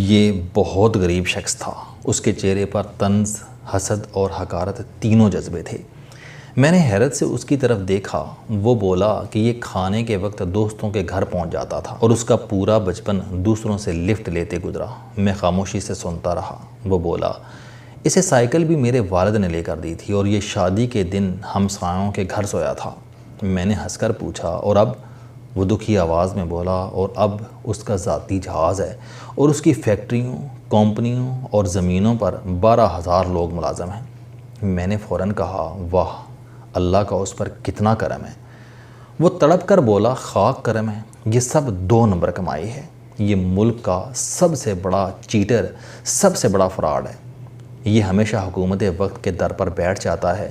یہ بہت غریب شخص تھا۔ اس کے چہرے پر طنز، حسد اور حقارت تینوں جذبے تھے۔ میں نے حیرت سے اس کی طرف دیکھا۔ وہ بولا کہ یہ کھانے کے وقت دوستوں کے گھر پہنچ جاتا تھا اور اس کا پورا بچپن دوسروں سے لفٹ لیتے گزرا۔ میں خاموشی سے سنتا رہا۔ وہ بولا، اسے سائیکل بھی میرے والد نے لے کر دی تھی اور یہ شادی کے دن ہمسایوں کے گھر سویا تھا۔ میں نے ہنس کر پوچھا، اور اب؟ وہ دکھی آواز میں بولا، اور اب اس کا ذاتی جہاز ہے اور اس کی فیکٹریوں، کمپنیوں اور زمینوں پر 12,000 لوگ ملازم ہیں۔ میں نے فوراً کہا، واہ، اللہ کا اس پر کتنا کرم ہے۔ وہ تڑپ کر بولا، خاک کرم ہے، یہ سب 2 نمبر کمائی ہے۔ یہ ملک کا سب سے بڑا چیٹر، سب سے بڑا فراڈ ہے۔ یہ ہمیشہ حکومت وقت کے در پر بیٹھ جاتا ہے۔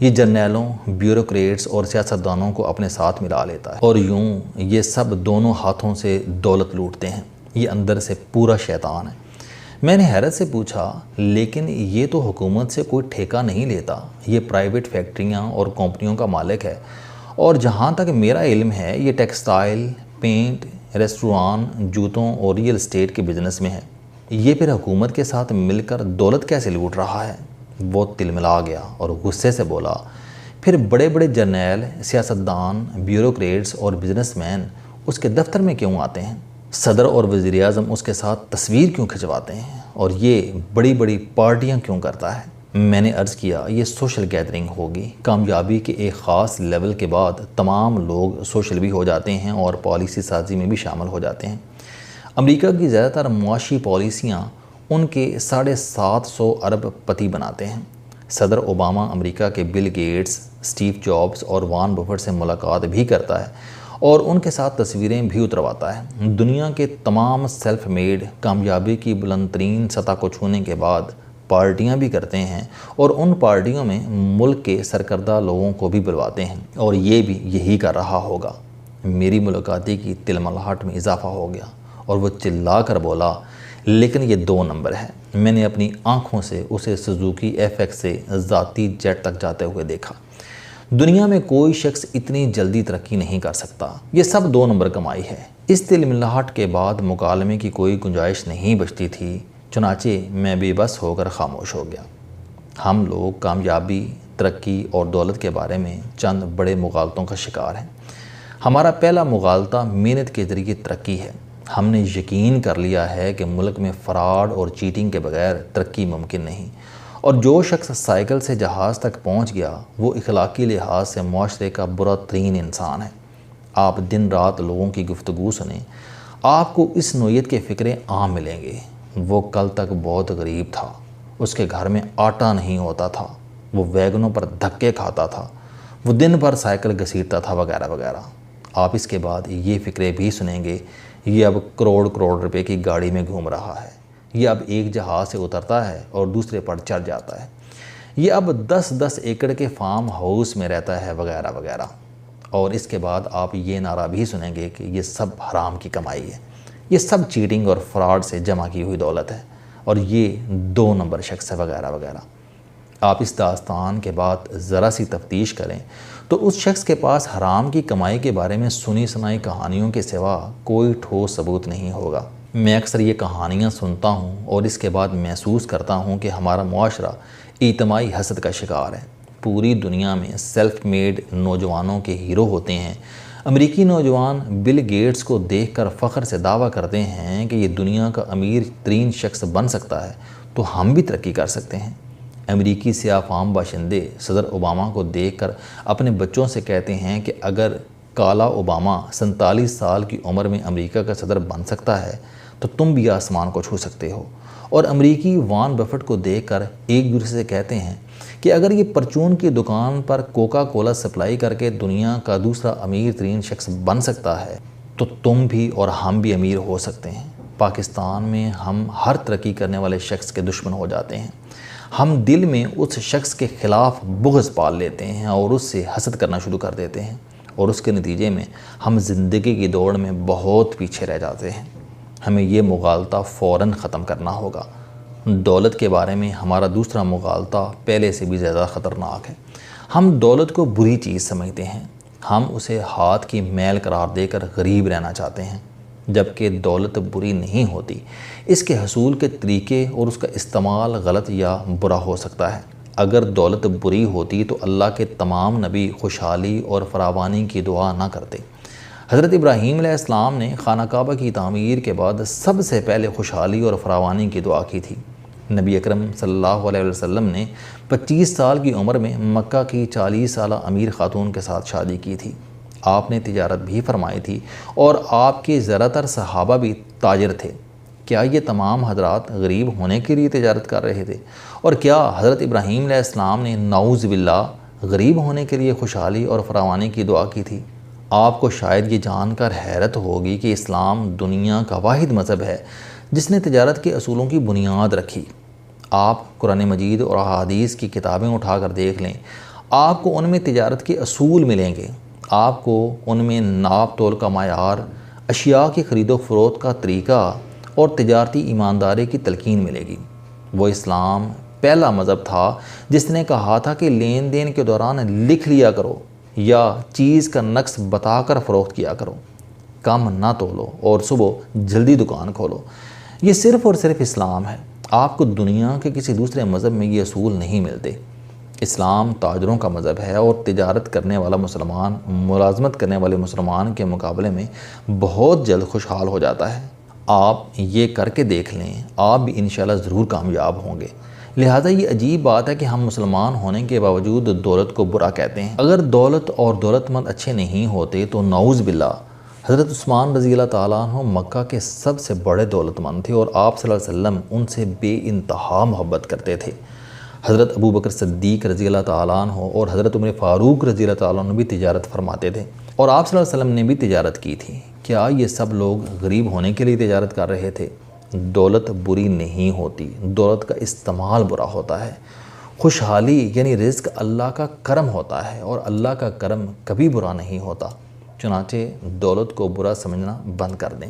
یہ جرنیلوں، بیوروکریٹس اور سیاستدانوں کو اپنے ساتھ ملا لیتا ہے اور یوں یہ سب دونوں ہاتھوں سے دولت لوٹتے ہیں۔ یہ اندر سے پورا شیطان ہے۔ میں نے حیرت سے پوچھا، لیکن یہ تو حکومت سے کوئی ٹھیکہ نہیں لیتا، یہ پرائیویٹ فیکٹریاں اور کمپنیوں کا مالک ہے، اور جہاں تک میرا علم ہے یہ ٹیکسٹائل، پینٹ، ریسٹوران، جوتوں اور ریئل اسٹیٹ کے بزنس میں ہے۔ یہ پھر حکومت کے ساتھ مل کر دولت کیسے لوٹ رہا ہے؟ وہ تلملا گیا اور غصے سے بولا، پھر بڑے بڑے جرنیل، سیاستدان، بیوروکریٹس اور بزنس مین اس کے دفتر میں کیوں آتے ہیں؟ صدر اور وزیر اعظم اس کے ساتھ تصویر کیوں کھنچواتے ہیں؟ اور یہ بڑی بڑی پارٹیاں کیوں کرتا ہے؟ میں نے عرض کیا، یہ سوشل گیدرنگ ہوگی۔ کامیابی کے ایک خاص لیول کے بعد تمام لوگ سوشل بھی ہو جاتے ہیں اور پالیسی سازی میں بھی شامل ہو جاتے ہیں۔ امریکہ کی زیادہ تر معاشی پالیسیاں ان کے 750 ارب پتی بناتے ہیں۔ صدر اوباما امریکہ کے بل گیٹس، اسٹیو جابس اور وارن بفٹ سے ملاقات بھی کرتا ہے اور ان کے ساتھ تصویریں بھی اترواتا ہے۔ دنیا کے تمام سیلف میڈ کامیابی کی بلند ترین سطح کو چھونے کے بعد پارٹیاں بھی کرتے ہیں اور ان پارٹیوں میں ملک کے سرکردہ لوگوں کو بھی بلواتے ہیں، اور یہ بھی یہی کر رہا ہوگا۔ میری ملاقاتی کی تلملاہٹ میں اضافہ ہو گیا اور وہ چلا کر بولا، لیکن یہ 2 نمبر ہے۔ میں نے اپنی آنکھوں سے اسے سوزوکی FX سے ذاتی جیٹ تک جاتے ہوئے دیکھا۔ دنیا میں کوئی شخص اتنی جلدی ترقی نہیں کر سکتا۔ یہ سب 2 نمبر کمائی ہے۔ اس تلملاہٹ کے بعد مکالمے کی کوئی گنجائش نہیں بچتی تھی، چنانچہ میں بے بس ہو کر خاموش ہو گیا۔ ہم لوگ کامیابی، ترقی اور دولت کے بارے میں چند بڑے مغالطوں کا شکار ہیں۔ ہمارا پہلا مغالطہ محنت کے ذریعے ترقی ہے۔ ہم نے یقین کر لیا ہے کہ ملک میں فراڈ اور چیٹنگ کے بغیر ترقی ممکن نہیں، اور جو شخص سائیکل سے جہاز تک پہنچ گیا وہ اخلاقی لحاظ سے معاشرے کا برا ترین انسان ہے۔ آپ دن رات لوگوں کی گفتگو سنیں، آپ کو اس نوعیت کے فقرے عام ملیں گے۔ وہ کل تک بہت غریب تھا، اس کے گھر میں آٹا نہیں ہوتا تھا، وہ ویگنوں پر دھکے کھاتا تھا، وہ دن بھر سائیکل گھسیٹتا تھا، وغیرہ وغیرہ۔ آپ اس کے بعد یہ فقرے بھی سنیں گے، یہ اب کروڑ روپے کی گاڑی میں گھوم رہا ہے، یہ اب ایک جہاز سے اترتا ہے اور دوسرے پر چڑھ جاتا ہے، یہ اب 10 ایکڑ کے فارم ہاؤس میں رہتا ہے، وغیرہ وغیرہ۔ اور اس کے بعد آپ یہ نعرہ بھی سنیں گے کہ یہ سب حرام کی کمائی ہے، یہ سب چیٹنگ اور فراڈ سے جمع کی ہوئی دولت ہے، اور یہ 2 نمبر شخص ہے، وغیرہ وغیرہ۔ آپ اس داستان کے بعد ذرا سی تفتیش کریں تو اس شخص کے پاس حرام کی کمائی کے بارے میں سنی سنائی کہانیوں کے سوا کوئی ٹھوس ثبوت نہیں ہوگا۔ میں اکثر یہ کہانیاں سنتا ہوں اور اس کے بعد محسوس کرتا ہوں کہ ہمارا معاشرہ اجتماعی حسد کا شکار ہے۔ پوری دنیا میں سیلف میڈ نوجوانوں کے ہیرو ہوتے ہیں۔ امریکی نوجوان بل گیٹس کو دیکھ کر فخر سے دعویٰ کرتے ہیں کہ یہ دنیا کا امیر ترین شخص بن سکتا ہے تو ہم بھی ترقی کر سکتے ہیں۔ امریکی سیاہ فام باشندے صدر اوباما کو دیکھ کر اپنے بچوں سے کہتے ہیں کہ اگر کالا اوباما 47 سال کی عمر میں امریکہ کا صدر بن سکتا ہے تو تم بھی آسمان کو چھو سکتے ہو۔ اور امریکی وارن بفٹ کو دیکھ کر ایک دوسرے سے کہتے ہیں کہ اگر یہ پرچون کی دکان پر کوکا کولا سپلائی کر کے دنیا کا دوسرا امیر ترین شخص بن سکتا ہے تو تم بھی اور ہم بھی امیر ہو سکتے ہیں۔ پاکستان میں ہم ہر ترقی کرنے والے شخص کے دشمن ہو جاتے ہیں۔ ہم دل میں اس شخص کے خلاف بغض پال لیتے ہیں اور اس سے حسد کرنا شروع کر دیتے ہیں، اور اس کے نتیجے میں ہم زندگی کی دوڑ میں بہت پیچھے رہ جاتے ہیں۔ ہمیں یہ مغالطہ فوراً ختم کرنا ہوگا۔ دولت کے بارے میں ہمارا دوسرا مغالطہ پہلے سے بھی زیادہ خطرناک ہے۔ ہم دولت کو بری چیز سمجھتے ہیں، ہم اسے ہاتھ کی میل قرار دے کر غریب رہنا چاہتے ہیں۔ جبکہ دولت بری نہیں ہوتی۔ اس کے حصول کے طریقے اور اس کا استعمال غلط یا برا ہو سکتا ہے۔ اگر دولت بری ہوتی تو اللہ کے تمام نبی خوشحالی اور فراوانی کی دعا نہ کرتے۔ حضرت ابراہیم علیہ السلام نے خانہ کعبہ کی تعمیر کے بعد سب سے پہلے خوشحالی اور فراوانی کی دعا کی تھی۔ نبی اکرم صلی اللہ علیہ وسلم نے 25 سال کی عمر میں مکہ کی 40 سالہ امیر خاتون کے ساتھ شادی کی تھی۔ آپ نے تجارت بھی فرمائی تھی اور آپ کے زیادہ تر صحابہ بھی تاجر تھے۔ کیا یہ تمام حضرات غریب ہونے کے لیے تجارت کر رہے تھے؟ اور کیا حضرت ابراہیم علیہ السلام نے نعوذ باللہ غریب ہونے کے لیے خوشحالی اور فراوانی کی دعا کی تھی؟ آپ کو شاید یہ جان کر حیرت ہوگی کہ اسلام دنیا کا واحد مذہب ہے جس نے تجارت کے اصولوں کی بنیاد رکھی۔ آپ قرآن مجید اور احادیث کی کتابیں اٹھا کر دیکھ لیں، آپ کو ان میں تجارت کے اصول ملیں گے۔ آپ کو ان میں ناپ تول کا معیار، اشیاء کی خرید و فروخت کا طریقہ اور تجارتی ایمانداری کی تلقین ملے گی۔ وہ اسلام پہلا مذہب تھا جس نے کہا تھا کہ لین دین کے دوران لکھ لیا کرو یا چیز کا نقص بتا کر فروخت کیا کرو، کم نہ تولو اور صبح جلدی دکان کھولو۔ یہ صرف اور صرف اسلام ہے۔ آپ کو دنیا کے کسی دوسرے مذہب میں یہ اصول نہیں ملتے۔ اسلام تاجروں کا مذہب ہے اور تجارت کرنے والا مسلمان ملازمت کرنے والے مسلمان کے مقابلے میں بہت جلد خوشحال ہو جاتا ہے۔ آپ یہ کر کے دیکھ لیں، آپ بھی انشاءاللہ ضرور کامیاب ہوں گے۔ لہٰذا یہ عجیب بات ہے کہ ہم مسلمان ہونے کے باوجود دولت کو برا کہتے ہیں۔ اگر دولت اور دولت مند اچھے نہیں ہوتے تو نعوذ باللہ حضرت عثمان رضی اللہ تعالیٰ عنہ مکہ کے سب سے بڑے دولت مند تھے اور آپ صلی اللہ علیہ وسلم ان سے بے انتہا محبت کرتے تھے۔ حضرت ابو بکر صدیق رضی اللہ تعالیٰ عنہ اور حضرت عمر فاروق رضی اللہ تعالیٰ عنہ بھی تجارت فرماتے تھے اور آپ صلی اللہ علیہ وسلم نے بھی تجارت کی تھی۔ کیا یہ سب لوگ غریب ہونے کے لیے تجارت کر رہے تھے؟ دولت بری نہیں ہوتی، دولت کا استعمال برا ہوتا ہے۔ خوشحالی یعنی رزق اللہ کا کرم ہوتا ہے اور اللہ کا کرم کبھی برا نہیں ہوتا۔ چنانچہ دولت کو برا سمجھنا بند کر دیں۔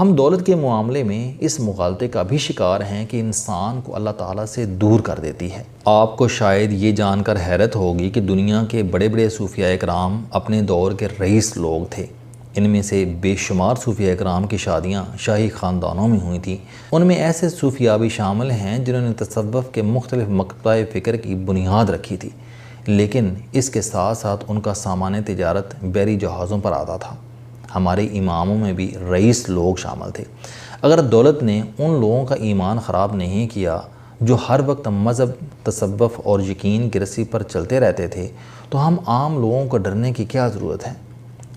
ہم دولت کے معاملے میں اس مغالطے کا بھی شکار ہیں کہ انسان کو اللہ تعالیٰ سے دور کر دیتی ہے۔ آپ کو شاید یہ جان کر حیرت ہوگی کہ دنیا کے بڑے بڑے صوفیاء کرام اپنے دور کے رئیس لوگ تھے۔ ان میں سے بے شمار صوفیاء کرام کی شادیاں شاہی خاندانوں میں ہوئی تھیں۔ ان میں ایسے صوفیاء بھی شامل ہیں جنہوں نے تصوف کے مختلف مقطع فکر کی بنیاد رکھی تھی، لیکن اس کے ساتھ ساتھ ان کا سامان تجارت بحری جہازوں پر آتا تھا۔ ہمارے اماموں میں بھی رئیس لوگ شامل تھے۔ اگر دولت نے ان لوگوں کا ایمان خراب نہیں کیا جو ہر وقت مذہب، تصوف اور یقین کی رسی پر چلتے رہتے تھے، تو ہم عام لوگوں کو ڈرنے کی کیا ضرورت ہے؟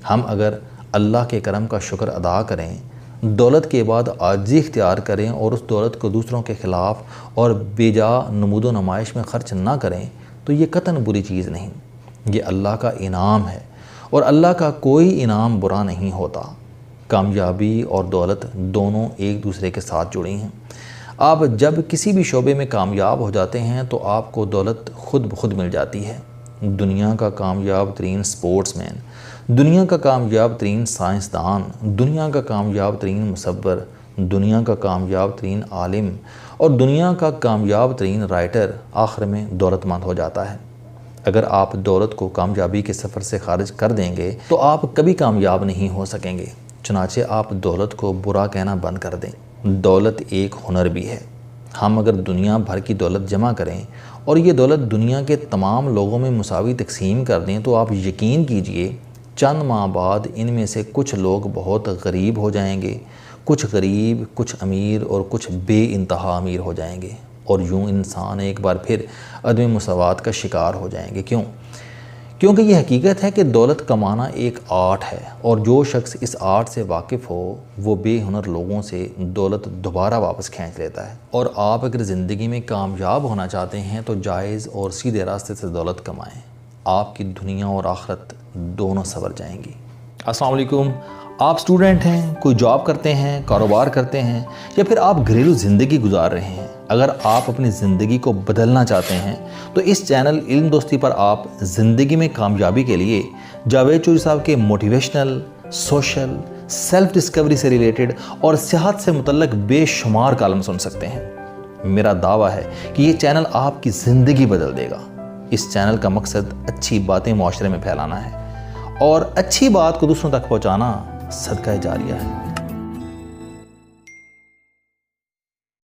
ہم اگر اللہ کے کرم کا شکر ادا کریں، دولت کے بعد عاجزی اختیار کریں اور اس دولت کو دوسروں کے خلاف اور بے جا نمود و نمائش میں خرچ نہ کریں تو یہ قطعاً بری چیز نہیں، یہ اللہ کا انعام ہے اور اللہ کا کوئی انعام برا نہیں ہوتا۔ کامیابی اور دولت دونوں ایک دوسرے کے ساتھ جڑی ہیں۔ آپ جب کسی بھی شعبے میں کامیاب ہو جاتے ہیں تو آپ کو دولت خود بخود مل جاتی ہے۔ دنیا کا کامیاب ترین سپورٹس مین، دنیا کا کامیاب ترین سائنسدان، دنیا کا کامیاب ترین مصور، دنیا کا کامیاب ترین عالم اور دنیا کا کامیاب ترین رائٹر آخر میں دولت مند ہو جاتا ہے۔ اگر آپ دولت کو کامیابی کے سفر سے خارج کر دیں گے تو آپ کبھی کامیاب نہیں ہو سکیں گے۔ چنانچہ آپ دولت کو برا کہنا بند کر دیں۔ دولت ایک ہنر بھی ہے۔ ہم اگر دنیا بھر کی دولت جمع کریں اور یہ دولت دنیا کے تمام لوگوں میں مساوی تقسیم کر دیں تو آپ یقین کیجئے چند ماہ بعد ان میں سے کچھ لوگ بہت غریب ہو جائیں گے، کچھ غریب، کچھ امیر اور کچھ بے انتہا امیر ہو جائیں گے، اور یوں انسان ایک بار پھر عدم مساوات کا شکار ہو جائیں گے۔ کیونکہ یہ حقیقت ہے کہ دولت کمانا ایک آرٹ ہے اور جو شخص اس آرٹ سے واقف ہو وہ بے ہنر لوگوں سے دولت دوبارہ واپس کھینچ لیتا ہے۔ اور آپ اگر زندگی میں کامیاب ہونا چاہتے ہیں تو جائز اور سیدھے راستے سے دولت کمائیں، آپ کی دنیا اور آخرت دونوں سنور جائیں گی۔ السلام علیکم۔ آپ اسٹوڈنٹ ہیں، کوئی جاب کرتے ہیں، کاروبار کرتے ہیں یا پھر آپ گھریلو زندگی گزار رہے ہیں، اگر آپ اپنی زندگی کو بدلنا چاہتے ہیں تو اس چینل علم دوستی پر آپ زندگی میں کامیابی کے لیے جاوید چوہدری صاحب کے موٹیویشنل، سوشل، سیلف ڈسکوری سے ریلیٹڈ اور صحت سے متعلق بے شمار کالم سن سکتے ہیں۔ میرا دعویٰ ہے کہ یہ چینل آپ کی زندگی بدل دے گا۔ اس چینل کا مقصد اچھی باتیں معاشرے میں پھیلانا ہے اور اچھی بات کو دوسروں تک پہنچانا صدقہ جاریہ ہے۔